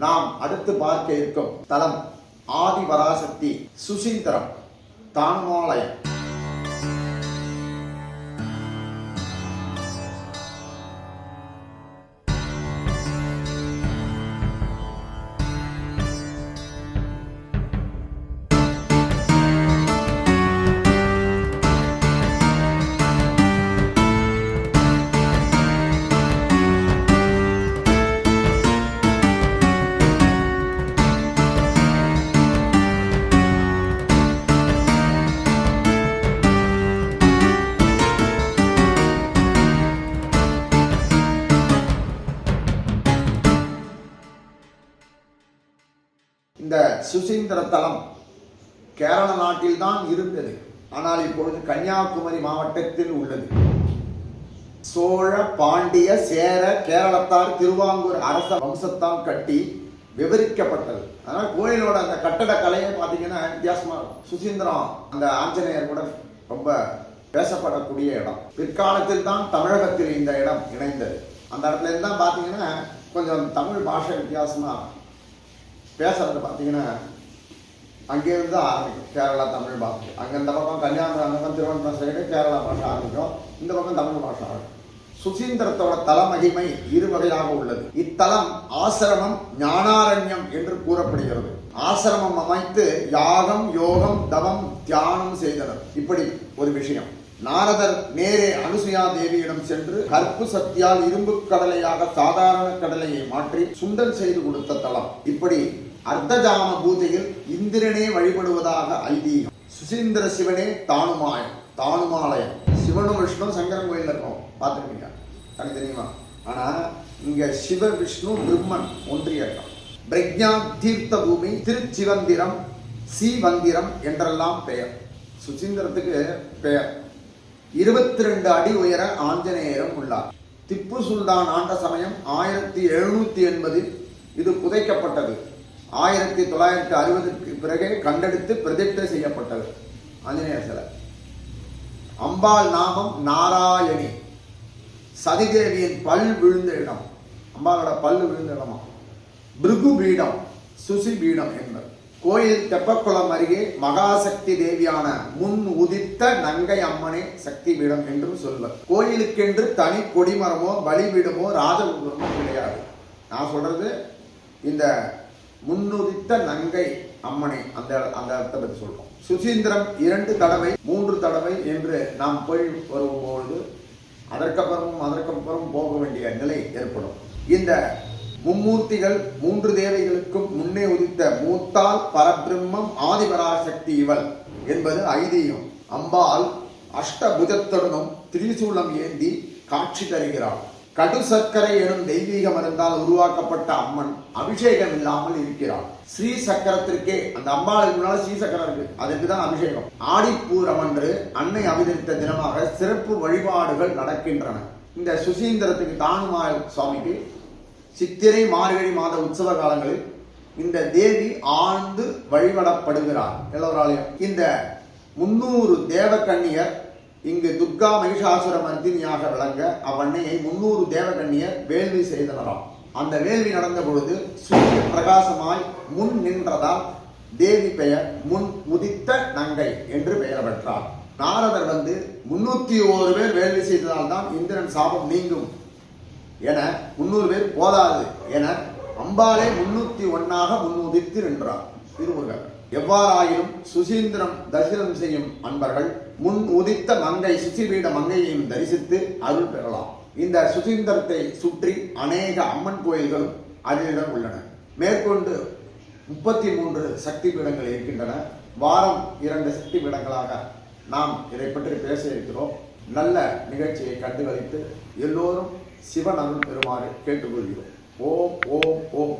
நாம் அடுத்து பார்க்க இருக்கும் தலம் ஆதிபராசக்தி சுசீந்திரம் தானுமாலயம். இந்த சுசீந்திர தலம் கேரள நாட்டில் தான் இருந்தது. ஆனால் இப்பொழுது கன்னியாகுமரி மாவட்டத்தில் உள்ளது. சோழ, பாண்டிய, சேர, கேரளத்தார், திருவாங்கூர் அரச வம்சத்தால் கட்டி விவரிக்கப்பட்டது. அதனால் கோயிலோட அந்த கட்டடக்கலையை பார்த்தீங்கன்னா வித்தியாசமா இருக்கும். சுசீந்திரம் அந்த ஆஞ்சநேயர் கூட ரொம்ப பேசப்படக்கூடிய இடம். பிற்காலத்தில் தான் தமிழகத்தில் இந்த இடம் இணைந்தது. அந்த இடத்துல இருந்தால் பார்த்தீங்கன்னா கொஞ்சம் தமிழ் பாஷை வித்தியாசமா பேசுறது பார்த்தீங்கன்னா அங்கேருந்து தான் ஆரம்பிக்கும். கேரளா தமிழ் பாஷை அங்கே இந்த பக்கம் கன்னியாகுமரி, அந்த பக்கம் திருவனந்தபுரம் சைடு கேரளா பாஷை ஆரம்பிக்கும், இந்த பக்கம் தமிழ் பாஷை ஆரம்பிக்கும். சுசீந்திரத்தோட தல மகிமை இரு வகையாக உள்ளது. இத்தலம் ஆசிரமம் ஞானாரண்யம் என்று கூறப்படுகிறது. ஆசிரமம் அமைத்து யாகம், யோகம், தவம், தியானம் செய்தனர். இப்படி ஒரு விஷயம். நாரதர் நேரே அனுசுயா தேவியிடம் சென்று கற்பு சக்தியால் இரும்பு கடலையாக சாதாரண கடலையை மாற்றி சுண்டல் செய்து கொடுத்த தலம். இப்படி அர்த்தஜாம பூஜையில் இந்திரனே வழிபடுவதாக ஐதீகம். சுசீந்திர சிவனே தானுமாலயம். சிவனும் விஷ்ணு சங்கரன் கோயில் இருக்கும், பார்த்துருக்கீங்க தனித்தனியுமா. ஆனா இங்க சிவ விஷ்ணு பிரம்மன் ஒன்றிய இடம். பிரக்ஞா தீர்த்த பூமி, திருச்சிவந்திரம், சீவந்திரம் என்றெல்லாம் பெயர். சுசீந்திரத்துக்கு பெயர். 22 அடி உயர ஆஞ்சநேயரும் உள்ளார். திப்பு சுல்தான் ஆண்ட சமயம் 1780 இது புதைக்கப்பட்டது. 1960க்கு பிறகு கண்டெடுத்து பிரதிஷ்டை செய்யப்பட்டது ஆஞ்சநேயர் சிலை. அம்பாள் நாமம் நாராயணி. சதிதேவியின் பல் விழுந்த இடம், அம்பாளோட பல்லு விழுந்த இடமா. பிருகு பீடம், சுசி பீடம் என்பது. கோயில் தெப்பக்குளம் அருகே மகாசக்தி தேவியான முன் உதித்த நங்கை அம்மனே சக்தி பீடம் என்றும் சொல்வர். கோயிலுக்கென்று தனி கொடிமரமோ பலிபீடமோ ராஜகோபுரமோ கிடையாது. நான் சொல்றது இந்த முன்னுதித்த நங்கை அம்மனை அந்த அர்த்தத்தை பற்றி சொல்றோம். சுசீந்திரம் 2 தடவை 3 தடவை என்று நாம் போய் வரும்போது அதற்கப்புறம் போக வேண்டிய நிலை ஏற்படும். இந்த மும்மூர்த்திகள் 3 தேவைகளுக்கும் முன்னே உதித்த மூத்தால் பரபிரம்மம் ஆதிபராசக்தி இவள் என்பது ஐதீகம். அம்பாள் அஷ்டபுஜத்துடனும் திரிசூலம் ஏந்தி காட்சி தருகிறாள். கடு சர்க்கரை எனும் தெய்வீக மருந்தால் உருவாக்கப்பட்ட அம்மன் அபிஷேகம் இல்லாமல் இருக்கிறாள். ஸ்ரீ சக்கரத்திற்கே அந்த அம்பாளுக்கு முன்னால ஸ்ரீ சக்கரம் இருக்கு, அதுக்கு தான் அபிஷேகம். ஆடிப்பூரம் அன்று அன்னை அவதரித்த தினமாக சிறப்பு வழிபாடுகள் நடக்கின்றன. இந்த சுசீந்திரத்துக்கு தானுமால் சுவாமிக்கு சித்திரை மார்கழி மாத உற்சவ காலங்களில் இந்த தேவி ஆழ்ந்து வழிபடப்படுகிறார் எல்லோராலையும். இந்த 300 தேவகன்னியர் இங்கு துர்கா மகிஷாசுர மர்தினியாக விளங்க அவ்வன்னையை 300 தேவகன்னியர் வேள்வி செய்தனராம். அந்த வேள்வி நடந்த பொழுது சூரிய பிரகாசமாய் முன் நின்றதால் தேவி பெயர் முன் உதித்த நங்கை என்று பெயர் பெற்றார். நாரதர் 301 பேர் வேள்வி செய்ததால் தான் இந்திரன் சாபம் நீங்கும் என 300 பேர் போதாது என அம்பாலே 301ஆக முன்னுதித்து நின்றார். திருமுருகர். எவ்வாறாயினும் சுசீந்திரம் தரிசனம் செய்யும் அன்பர்கள் முன் உதித்த மங்கை சுசிபீட மங்கையையும் தரிசித்து அருள் பெறலாம். இந்த சுசீந்திரத்தை சுற்றி அநேக அம்மன் கோயில்களும் அதனிடம் உள்ளன. மேற்கொண்டு 33 சக்தி பீடங்கள் இருக்கின்றன. வாரம் 2 சக்தி பீடங்களாக நாம் இதை பற்றி பேச இருக்கிறோம். நல்ல நிகழ்ச்சியை கண்டுகளித்து எல்லோரும் சிவன் அருள் பெறுமாறு கேட்டுக்கொள்கிறோம். ஓம் ஓம் ஓம்.